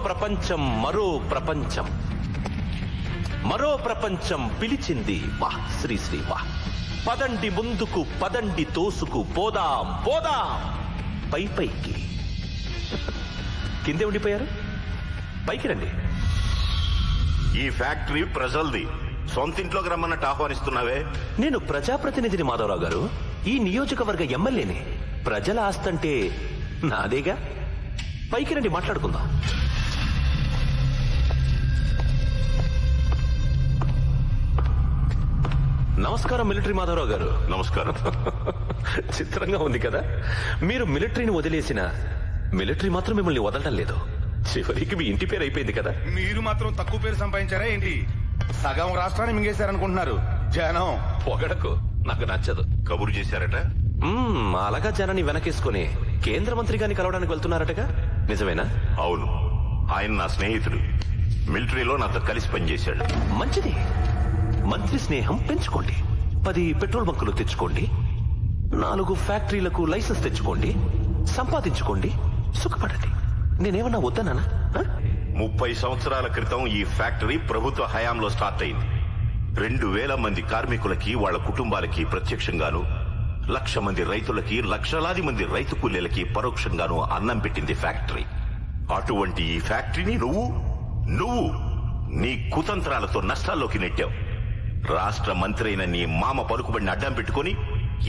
ప్రపంచం మరో ప్రపంచం, మరో ప్రపంచం పిలిచింది. వాహ్ శ్రీ శ్రీ వాహ్. పదండి ముందుకు, పదండి తోసుకు, పోదాం పోదాం పైకి. కిందే ఉండిపోయారు, పైకి రండి. ఈ ఫ్యాక్టరీ ప్రజల్ది, సొంతింట్లోకి రమ్మన్నట్టు ఆహ్వానిస్తున్నావే. నేను ప్రజాప్రతినిధిని మాధవరావు గారు, ఈ నియోజకవర్గ ఎమ్మెల్యేని. ప్రజల ఆస్తంటే నాదేగా. పైకి రండి, మాట్లాడుకుందాం. నమస్కారం మిలిటరీ మాధవరావు గారు. నమస్కారం. చిత్రంగా ఉంది కదా, మీరు మిలిటరీని వదిలేసిన మిలిటరీ మాత్రం మిమ్మల్ని వదలడం లేదు. చివరికి మీ ఇంటి పేరు అయిపోయింది కదా. మీరు మాత్రం తక్కువ పేరు సంపాదించారా ఏంటి? సగం రాష్ట్రాన్ని మింగేశారనుకుంటున్నారు జనం. పొగడకు, నాకు నచ్చదు. కబురు చేశారట. అలాగా జనాన్ని వెనకేసుకుని కేంద్ర మంత్రి గారిని కలవడానికి వెళ్తున్నారటగా, నిజమేనా? అవును, ఆయన నా స్నేహితుడు. మిలిటరీలో నాతో కలిసి పనిచేశాడు. మంచిది. మంత్రి స్నేహం పెంచుకోండి. 10 పెట్రోల్ బంకులు తెచ్చుకోండి, 4 ఫ్యాక్టరీలకు లైసెన్స్ తెచ్చుకోండి, సంపాదించుకోండి, సుఖపడండి. నేనేమన్నా వద్దనా? 30 సంవత్సరాల క్రితం ఈ ఫ్యాక్టరీ ప్రభుత్వ హయాంలో స్టార్ట్ అయింది. 2000 మంది కార్మికులకి, వాళ్ల కుటుంబాలకి ప్రత్యక్షంగాను, 1,00,000 మంది రైతులకి, లక్షలాది మంది రైతు కూలీలకి పరోక్షంగాను అన్నం పెట్టింది ఫ్యాక్టరీ. అటువంటి ఈ ఫ్యాక్టరీని నువ్వు నీ కుతంత్రాలతో నష్టాల్లోకి నెట్టావు. రాష్ట్ర మంత్రి అయిన నీ మామ పలుకుబడిని అడ్డం పెట్టుకుని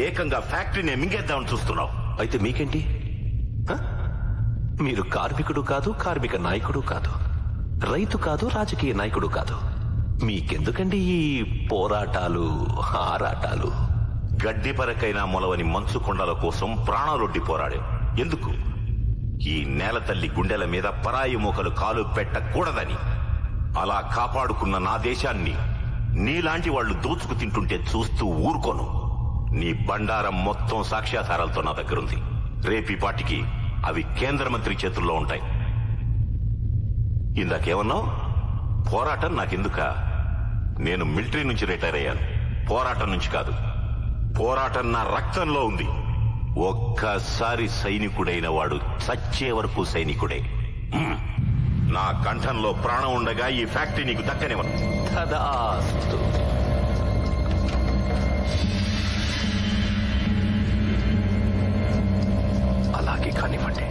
ఏకంగా ఫ్యాక్టరీని మింగేద్దామని చూస్తున్నావు. అయితే మీకేంటి? మీరు కార్మికుడు కాదు, కార్మిక నాయకుడు కాదు, రైతు కాదు, రాజకీయ నాయకుడు కాదు. మీకెందుకండి ఈ పోరాటాలు, ఆరాటాలు? గడ్డి పరకైనా మొలవని మంచు కొండల కోసం ప్రాణాలొడ్డి పోరాడావు. ఎందుకు? ఈ నేల తల్లి గుండెల మీద పరాయి మోకలు కాలు పెట్టకూడదని. అలా కాపాడుకున్న నా దేశాన్ని నీలాంటి వాళ్లు దోచుకు తింటుంటే చూస్తూ ఊరుకోను. నీ బండారం మొత్తం సాక్ష్యాధారాలతో నా దగ్గరుంది. రేపీ పాటికి అవి కేంద్ర మంత్రి చేతుల్లో ఉంటాయి. ఇందాకేమన్నావు? పోరాటం నాకెందుక? నేను మిలిటరీ నుంచి రిటైర్ అయ్యాను, పోరాటం నుంచి కాదు. పోరాటం నా రక్తంలో ఉంది. ఒక్కసారి సైనికుడైన వాడు చచ్చే వరకు సైనికుడే. నా కంఠంలో ప్రాణం ఉండగా ఈ ఫ్యాక్టరీ నీకు దక్కనివ్వను. తదాస్తు. అలాగే కానివ్వండి.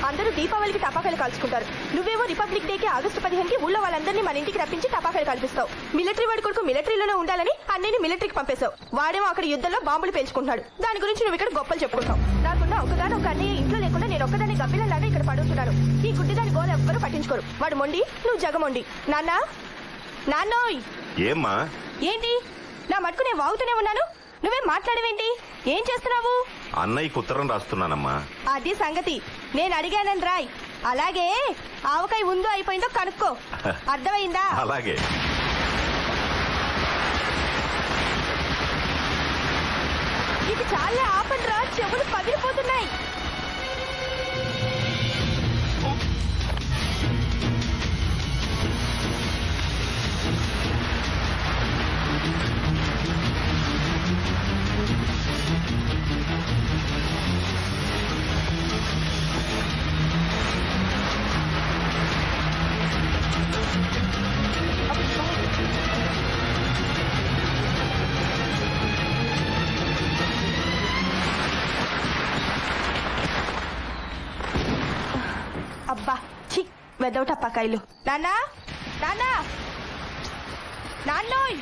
అందరూ దీపావళికి టపాకాయలు కాల్చుకుంటారు. నువ్వేమో రిపబ్లిక్ డేకి ఆగస్టు 15కి ఊళ్ళో వాళ్ళందరినీ మన ఇంటికి రప్పించి టపాకాయలు కాల్పిస్తావు. మిలిటరీ వాడి కొడుకు మిలిటరీలోనే ఉండాలని అన్నయ్యని మిలిటరీకి పంపేశావు. వాడేమో అక్కడ యుద్ధంలో బాంబులు పేల్చుకుంటున్నాడు. దాని గురించి నువ్వు ఇక్కడ గొప్పలు చెప్పుకుంటావు. నాకున్న ఒకదాని ఒక అన్నయ్య ఇంట్లో లేకుండా నేను ఒక్కదాన్ని గబ్బిలలాగా ఇక్కడ పడుతున్నాను. ఈ గుడ్డిదాని గోలు ఎవ్వరూ పట్టించుకోరు. వాడు మొండి, నువ్వు జగమొండి. నాన్నోయ్. ఏమ్మా? ఏంటి నా మటుకు నేను వాగుతూనే ఉన్నాను, నువ్వేం మాట్లాడవేంటి? ఏం చేస్తున్నావు? అన్నయ్యకు ఉత్తరం రాస్తున్నానమ్మా. అది సంగతి. నేను అడిగానని రాయ్. అలాగే ఆవకాయ ఉందో అయిపోయిందో కనుక్కో. అర్థమైందా? అలాగే. ఇది చాలా ఆపండ్రా, చెవులు పగిలిపోతున్నాయి. అబ్బా ఛీ, వెదవ టపాకాయలు. నాన్నోయ్,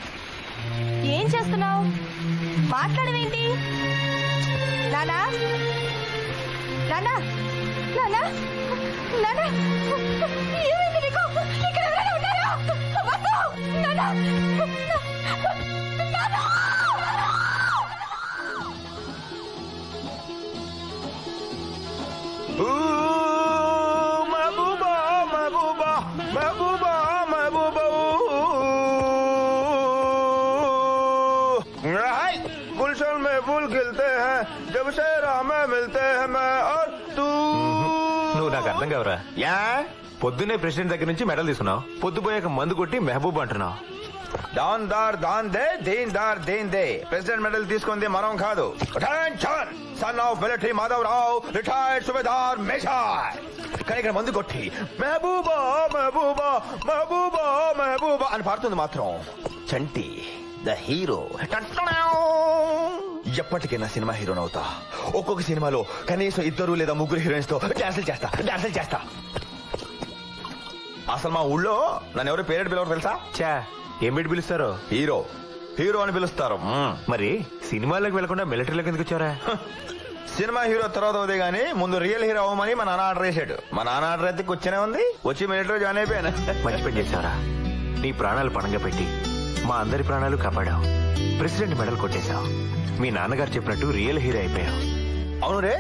ఏం చేస్తున్నావు? మాట్లాడవేంటి? నానా ఏమైంది నీకు? ఇక్కడ ఎవరైనా ఉన్నారా? गुलशन में फूल खिलते हैं जब से राह में मिलते हैं मैं और तू. నువ్వు నాకు అర్థం కావరా? యా పొద్దునే ప్రెసిడెంట్ దగ్గర నుంచి మెడల్ తీసుకున్నావు, పొద్దుపోయాక మందు కొట్టి మెహబూబ్ అంటున్నావు. దాన్ దార్ దాన్ దే, దీన్ దార్ దీన్ దే. ప్రెసిడెంట్ మెడల్ తీసుకుంది మనం కాదు. Attention, son of military Madhavrao, retired subedar major. కానీ ఇక్కడ మందు కొట్టి మెహబూబా మెహబూబా మెహబూబా మెహబూబా అని పాడుతుంది మాత్రం చంటి ద హీరో. ఎప్పటికైనా సినిమా హీరోనవుతా. ఒక్కొక్క సినిమాలో కనీసం 2 లేదా 3 హీరోయిన్స్ తో డాన్సులు చేస్తా. అసలు మా ఊళ్ళో నన్ను ఎవరు పేరెంట్ పిలవరు తెలుసా? చా ఏం పెట్టి పిలుస్తారు? హీరో అని పిలుస్తారు. మరి సినిమాలోకి వెళ్లకుండా మిలిటరీలోకి ఎందుకు వచ్చారా? సినిమా హీరో తర్వాత అవుతే గానీ ముందు రియల్ హీరో అవ్వమని మా నాన్న ఆర్డర్ చేశాడు. మా నాన్న ఆర్డర్ అయితే కూర్చొనే ఉంది. వచ్చి మిలిటరీ జాయిన్ అయిపోయాను. మంచి పని చేశారా. నీ ప్రాణాలు పణంగా పెట్టి మా అందరి ప్రాణాలు కాపాడావు. President medal కొట్టేశావు. మీ నాన్నగారు చెప్పినట్టు రియల్ హీరో అయిపోయావు. అవును రే,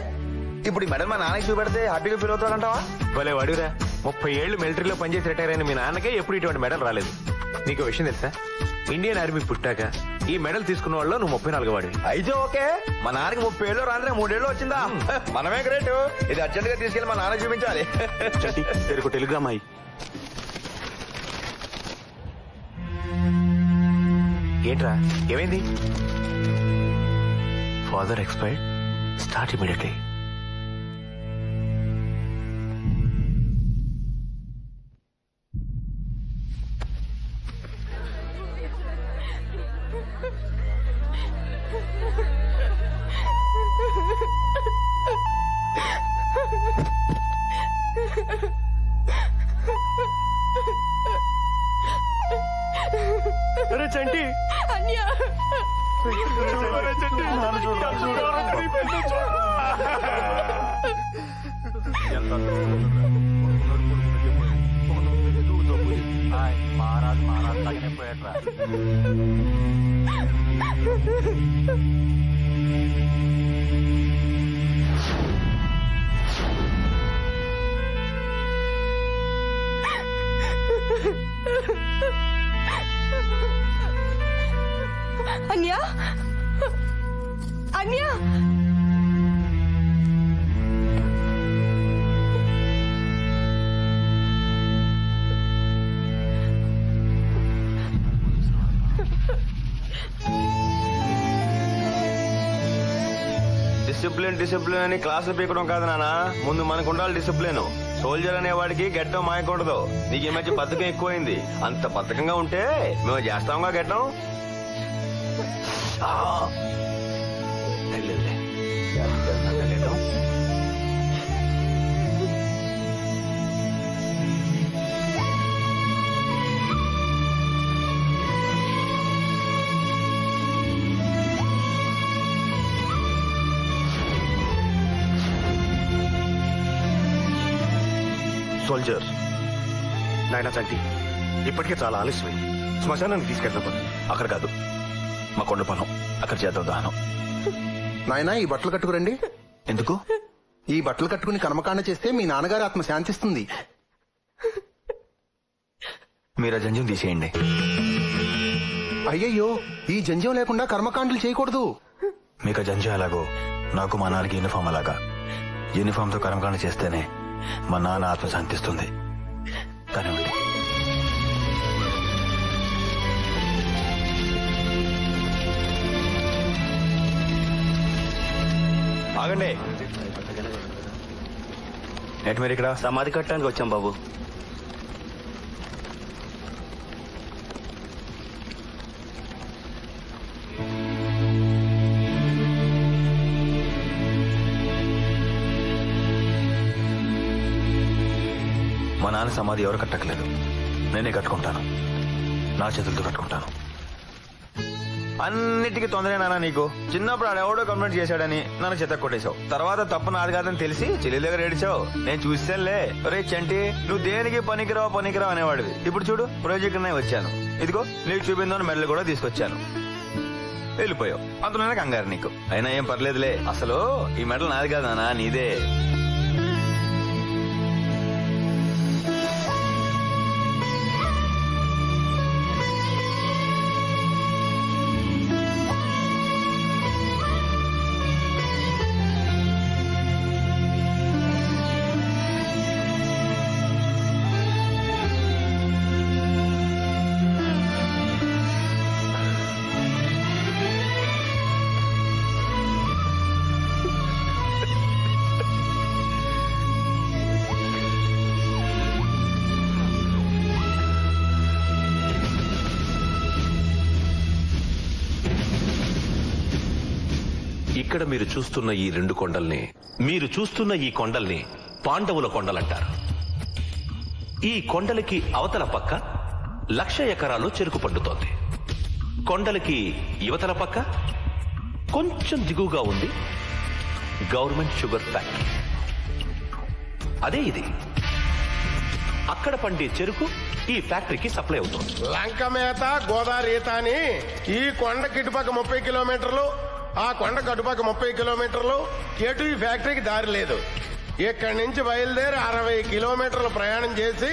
ఇప్పుడు ఈ మెడల్ మా నాన్నకి చూపెడితే హ్యాపీగా ఫీల్ అవుతాడంటావా? భలే వాడిరా. 30 ఏళ్లు మిలిటరీలో పనిచేసి రిటైర్ అయిన మీ నాన్నకే ఎప్పుడు ఇటువంటి మెడల్ రాలేదు. నీకు విషయం తెలుసా? ఇండియన్ ఆర్మీ పుట్టాక ఈ మెడల్ తీసుకున్న వాళ్ళు నువ్వు 34 వాడివి. అయితే ఓకే, మా నాన్నకి 30 ఏళ్ళు రాంద్రే 3 ఏళ్ళు వచ్చిందా? మనమే గ్రేట్. ఇది అర్జెంట్ గా తీసుకెళ్లి మా నాన్న చూపించాలి. తెరకు టెలిగ్రామ్ అయి. ఏంట్రా ఏమైంది? Father expired. Start immediately. Chanti అన్యా అన్యా డిసిప్లిన్ అని క్లాసులు పీకడం కాదు నాన్న. ముందు మనకు ఉండాలి డిసిప్లిన్. సోల్జర్ అనే వాడికి గెట్టం మాయకూడదు. నీకు ఈ మధ్య బద్ధకం ఎక్కువైంది. అంత బద్ధకంగా ఉంటే మేము చేస్తాంగా గెట్టం. సోల్జర్ నాయన చంటి, ఇప్పటికే చాలా ఆలస్యమైంది. శ్మశానానికి తీసుకెళ్తాం. అక్కడ కాదు, మా కొండ పొలం. అక్కడ చేద్దాం దహనం. నాయనా ఈ బట్టలు కట్టుకురండి. ఎందుకు? ఈ బట్టలు కట్టుకుని కర్మకాండ చేస్తే మీ నాన్నగారి ఆత్మ శాంతిస్తుంది. మీరు ఆ జంజం తీసేయండి. అయ్యయ్యో, ఈ జంజం లేకుండా కర్మకాండలు చేయకూడదు. మీకు ఆ జంజం ఎలాగో నాకు మా నాన్నకి యూనిఫామ్ అలాగా. యూనిఫామ్ తో కర్మకాండ చేస్తేనే మా నాన్న ఆత్మ శాంతిస్తుంది. కానివ్వండి. ఆగండి. ఏంటి మీరు ఇక్కడ? సమాధి కట్టడానికి వచ్చాం బాబు. మా నాన్న సమాధి ఎవరు కట్టట్లేదు, నేనే కట్టుకుంటాను. నా చేతులతో కట్టుకుంటాను. అన్నిటికీ తొందరేనా నీకు? చిన్నప్పుడు ఆడెవడో కంప్లైంట్ చేశాడని నన్ను చెత్త కొట్టేశావు. తర్వాత తప్పు నాది కాదని తెలిసి చెల్లి దగ్గర ఏడిచావు. నేను చూసానులే. రే చంటి, నువ్వు దేనికి పనికిరావు అనేవాడివి. ఇప్పుడు చూడు, ప్రాజెక్ట్ వచ్చాను. ఇదిగో నీకు చూపిందని మెడలు కూడా తీసుకొచ్చాను. వెళ్ళిపోయావు. అంతలోనే కంగారు నీకు. అయినా ఏం పర్లేదులే. అసలు ఈ మెడలు నాది కాదు నాన్న, నీదే. ఇక్కడ మీరు చూస్తున్న ఈ 2 కొండల్ని ఈ కొండల్ని పాండవుల కొండలంటారు. ఈ కొండలకి అవతల పక్క 1,00,000 ఎకరాలు చెరుకు పండుతోంది. కొండలకి యువతల పక్క కొంచెం దిగువగా ఉంది గవర్నమెంట్ షుగర్ ఫ్యాక్టరీ. అదే ఇది. అక్కడ పండే చెరుకు ఈ ఫ్యాక్టరీకి సప్లై అవుతుంది. లంక మేత గోదావరి ఈత అని ఈ కొండ కిటుపక్క 30 కిలోమీటర్లు, ఆ కొండ కటుపక్క 30 కిలోమీటర్లు, ఎటు ఈ ఫ్యాక్టరీకి దారి లేదు. ఇక్కడి నుంచి బయలుదేరి 60 కిలోమీటర్లు ప్రయాణం చేసి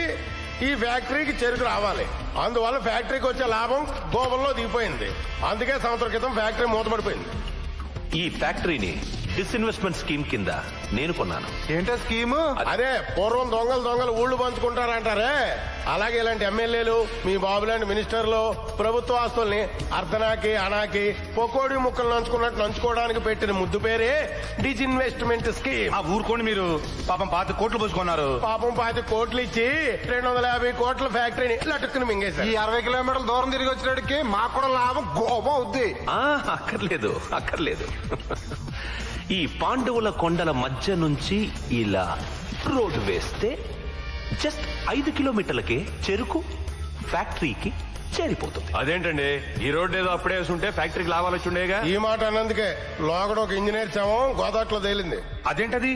ఈ ఫ్యాక్టరీకి చెరుకు రావాలి. అందువల్ల ఫ్యాక్టరీకి వచ్చే లాభం గోబల్లో దిగిపోయింది. అందుకే సంవత్సరం క్రితం ఫ్యాక్టరీ మూతపడిపోయింది. ఈ ఫ్యాక్టరీని డిస్ఇన్వెస్ట్మెంట్ స్కీమ్ కింద నేను కొన్నాను. ఏంటో స్కీము? అదే పూర్వం దొంగలు ఊళ్ళు పంచుకుంటారంటారే, అలాగే ఇలాంటి ఎమ్మెల్యేలు, మీ బాబు లాంటి మినిస్టర్లు ప్రభుత్వ ఆస్తుల్ని అర్ధనాకి అనాకి పొకోడి ముక్కలు నంచుకున్నట్టు నంచుకోవడానికి పెట్టిన ముద్దు పేరే డిస్ఇన్వెస్ట్మెంట్ స్కీమ్. ఆ ఊరుకోండి మీరు. పాపం 5 కోట్లు పోసుకున్నారు. పాపం 5 కోట్లు ఇచ్చి 250 కోట్ల ఫ్యాక్టరీని లటుక్కుని ఈ మింగేశారు. 60 కిలోమీటర్ల దూరం తిరిగి వచ్చినడికి మాకు కూడా లాభం గోపం అవుద్ది. అక్కర్లేదు. ఈ పాండవుల కొండల మధ్య నుంచి ఇలా రోడ్డు వేస్తే జస్ట్ 5 కిలోమీటర్లకే చెరుకు ఫ్యాక్టరీకి చేరిపోతుంది. అదేంటండి, ఈ రోడ్డు ఏదో అప్పుడే వేసుంటే ఫ్యాక్టరీకి లాభాలు వచ్చుండేగా. ఈ మాట అన్నందుకే లోగడ ఒక ఇంజనీర్ శవం గోదాట్లో తేలింది. అదేంటది?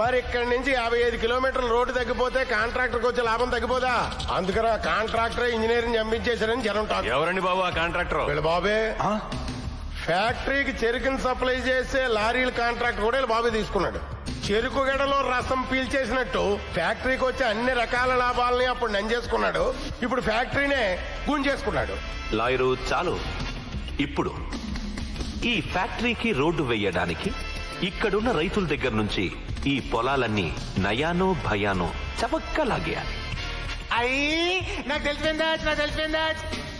మరి ఇక్కడి నుంచి 55 కిలోమీటర్ల రోడ్డు తగ్గిపోతే కాంట్రాక్టర్కి వచ్చే లాభం తగ్గిపోదా? అందుకని ఆ కాంట్రాక్టర్ ఇంజనీరింగ్ చంపించేశారని జనం టాక్. ఎవరండి బాబు ఆ కాంట్రాక్టర్? వీళ్ళ బాబే. ఫ్యాక్టరీకి చెరుకుని సప్లై చేసే లారీల కాంట్రాక్ట్ కూడా వీళ్ళ బాబే తీసుకున్నాడు. చెరుకు గడలో రసం పీల్చేసినట్టు ఫ్యాక్టరీకి వచ్చే అన్ని రకాల లాభాలని అప్పుడు నంజేసుకున్నాడు. ఇప్పుడు ఫ్యాక్టరీనే గుంజేసుకున్నాడు. లాయరు చాలు. ఇప్పుడు ఈ ఫ్యాక్టరీకి రోడ్డు వేయడానికి ఇక్కడున్న రైతుల దగ్గర నుంచి ఈ పొలాలన్నీ నయానో భయానో చవక్కలాగేయాలి. నాకు తెలిసిపోయిందా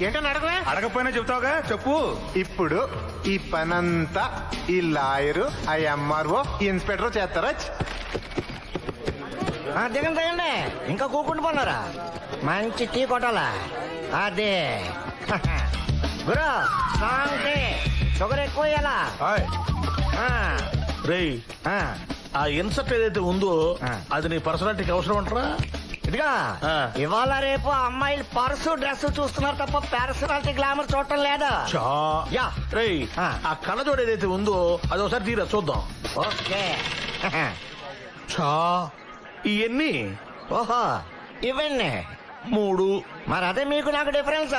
ఏంటో అడగవే. అడగపోయినా చెప్తావుగా, చెప్పు. ఇప్పుడు ఈ పనంతా ఈ లాయరు, ఆ ఎంఆర్ఓ, ఇన్స్పెక్టర్ చేస్తారా? దిగండి ఇంకా కూకుంటూ పోన్నారా? మంచి టీ కొట్టాలా? అదే గురు సాంగ్ షుగర్ ఎక్కువ ఇయ్యాలా? రేయ్, ఆ ఇన్సర్ట్ ఏదైతే ఉందో అది నీ పర్సనాలిటీకి అవసరం అంటారా? ఇదిగా ఇవాళ రేపు అమ్మాయిలు పర్సు డ్రెస్ చూస్తున్నారు తప్ప పర్సనాలిటీ గ్లామర్ చూడటం లేదా? యా రేయ్, ఆ కళ్ళజోడు ఏదైతే ఉందో అది ఒకసారి తీరా చూద్దాం. ఓకే. ఇవన్నీ ఓహో ఇవన్నీ 3. మరి అదే మీకు నాకు డిఫరెన్స్.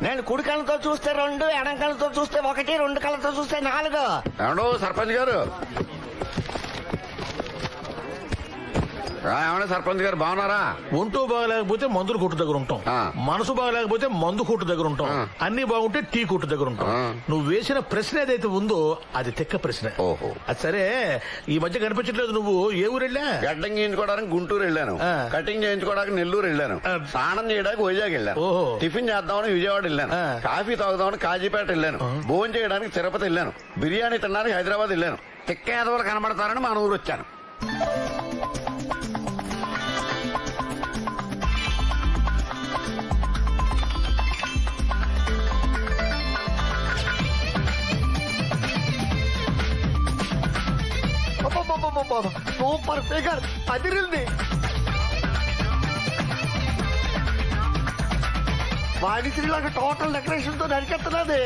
నేను కుడి కళ్ళతో చూస్తే 2, ఎడం కళ్ళతో చూస్తే 1, 2 కళ్ళతో చూస్తే 4. ఏమండో సర్పంచ్ గారు, ఏమన్నా సర్పంచ్ గారు బాగున్నారా? ఒంటూ బాగలేకపోతే మందుల కొట్టు దగ్గర ఉంటాం, మనసు బాగలేకపోతే మందు కొట్టు దగ్గర ఉంటాం, అన్ని బాగుంటే టీ కొట్టు దగ్గర ఉంటాం. నువ్వు వేసిన ప్రశ్న ఏదైతే ఉందో అది తెక్క ప్రశ్న. ఓహో, అది సరే. ఈ మధ్య కనిపించట్లేదు. నువ్వు ఏ ఊరు వెళ్ళా? గడ్డం చేయించుకోవడానికి గుంటూరు వెళ్ళాను, కటింగ్ చేయించుకోవడానికి నెల్లూరు వెళ్ళాను, స్నానం చేయడానికి వైజాగ్ వెళ్ళాను, టిఫిన్ చేద్దామని విజయవాడ వెళ్ళాను, కాఫీ తాగుదామని కాజీపేట వెళ్ళాను, భోజనం చేయడానికి తిరుపతి వెళ్ళాను, బిర్యానీ తినడానికి హైదరాబాద్ వెళ్ళాను. తిక్క యాదవులు కనబడతారని మన ఊరు వచ్చాను. సూపర్ ఫిగర్ అదిరింది. వాడికి టోటల్ డెకరేషన్ తో నరికెత్తలేదు.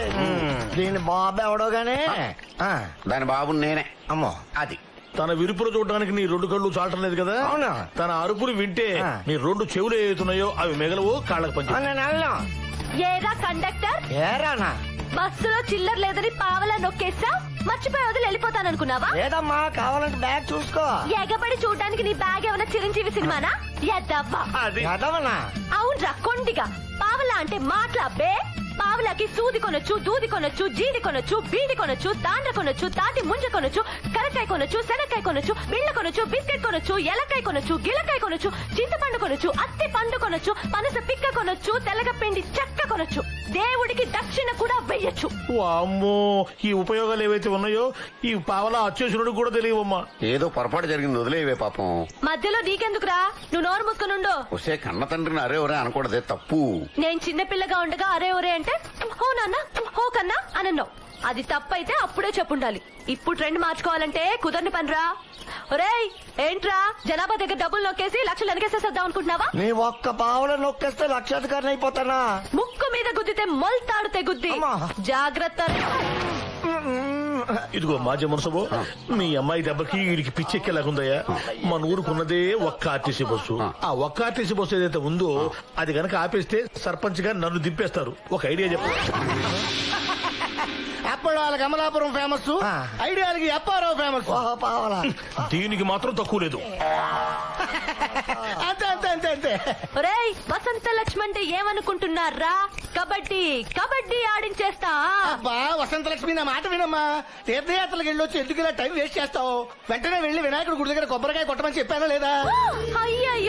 దీని బాబు ఎవడో గానీ దాని బాబు నేనే. అమ్మో, అది తన విరుపులు చూడడానికి నీ 2 కళ్ళు చాలటం లేదు కదా? అవునా? తన అరుపులు వింటే నీ 2 చెవులు ఏతున్నాయో అవి మిగలవు, కాళ్ళకు పంచి. ఏరా కండక్టర్, ఏరానా బస్సులో చిల్లర లేదని పావలా నొక్కేస్తా మర్చిపోయి వదిలి వెళ్ళిపోతాననుకున్నావా? లేదమ్మా, కావాలంటే బ్యాగ్ చూసుకో. ఎగబడి చూడడానికి నీ బ్యాగ్ ఏమైనా చిరంజీవి సినిమానా? ఎదవనా? అవునరా కొండిగా. పావలా అంటే మాట్లాబే. పావలాకి సూది కొనొచ్చు, దూది కొనొచ్చు, జీడి కొనొచ్చు, బీడి కొనొచ్చు, తాండ్ర కొనొచ్చు, తాటి ముంజ కొనొచ్చు, కరకాయ కొనొచ్చు, శనక్కాయ కొనొచ్చు, బిళ్ళ కొనొచ్చు, బిస్కెట్ కొనొచ్చు, ఎలకాయ కొనొచ్చు, గిలకాయ కొనొచ్చు, చింతపండు కొనొచ్చు, అత్తి పండు కొనొచ్చు, పనస పిక్క కొనొచ్చు, తెల్లగపిండి చెక్క కొనొచ్చు, దేవుడికి దక్షిణ కూడా వెయ్యొచ్చు. అమ్మో, ఈ ఉపయోగాలు ఏవైతే ఉన్నాయో ఈ పావలా అచ్చేసుడు కూడా తెలియవమ్మా. ఏదో పొరపాటు జరిగింది, వదిలేవే పాపం. మధ్యలో నీకెందుకురా? నువ్వు నోరు మూసుకునుండు. వస్తే కన్న తండ్రిని అరే ఒరే అనకూడదే, తప్పు. నేను చిన్నపిల్లగా ఉండగా అరే ఒరే అంటే హో నాన్న హో కన్నా అనన్నావు. అది తప్పైతే అప్పుడే చెప్పుండాలి. ఇప్పుడు ట్రెండ్ మార్చుకోవాలంటే కుదరని పనిరా. ఒరేయ్ ఏంట్రా జనాభా దగ్గర డబ్బులు నొక్కేసి లక్షలు వెనకేసేద్దాం అనుకుంటున్నావా? నీ ఒక్క పావుల నొక్కేస్తే లక్షాధికారిని అయిపోతానా? ముక్కు మీద గుద్దితే మొల్తాడు తెగుద్ది. జాగ్రత్త. ఇదిగో మాజీ మునసబు, మీ అమ్మాయి దెబ్బకి వీడికి పిచ్చెక్కేలాగుందయ్యా. మన ఊరుకున్నదే ఒక్క ఆర్టీసీ బస్సు. ఆ ఒక్క ఆర్టీసీ బస్సు ఏదైతే ఉందో అది గనక ఆపేస్తే సర్పంచ్ గా నన్ను దింపేస్తారు. ఒక ఐడియా చెప్పు. అప్పుడు వాళ్ళకి అమలాపురం ఫేమస్, ఐడియాలకి అప్పారావు ఫేమస్. దీనికి మాత్రం తక్కువ లేదు. అంతే అంతే అంతే అంతే. ఒరేయ్ వసంత లక్ష్మి అంటే ఏమనుకుంటున్నారా? కబడ్డీ కబడ్డీ ఆడించేస్తా. అబ్బా వసంత లక్ష్మి, నా మాట వినమ్మా. తీర్థయాత్రలకు వెళ్ళొచ్చి ఎందుకు ఇలా టైం వేస్ట్ చేస్తావు? వెంటనే వెళ్లి వినాయకుడి గుడి దగ్గర కొబ్బరికాయ కొట్టమని చెప్పానా లేదా? అయ్యయ్యో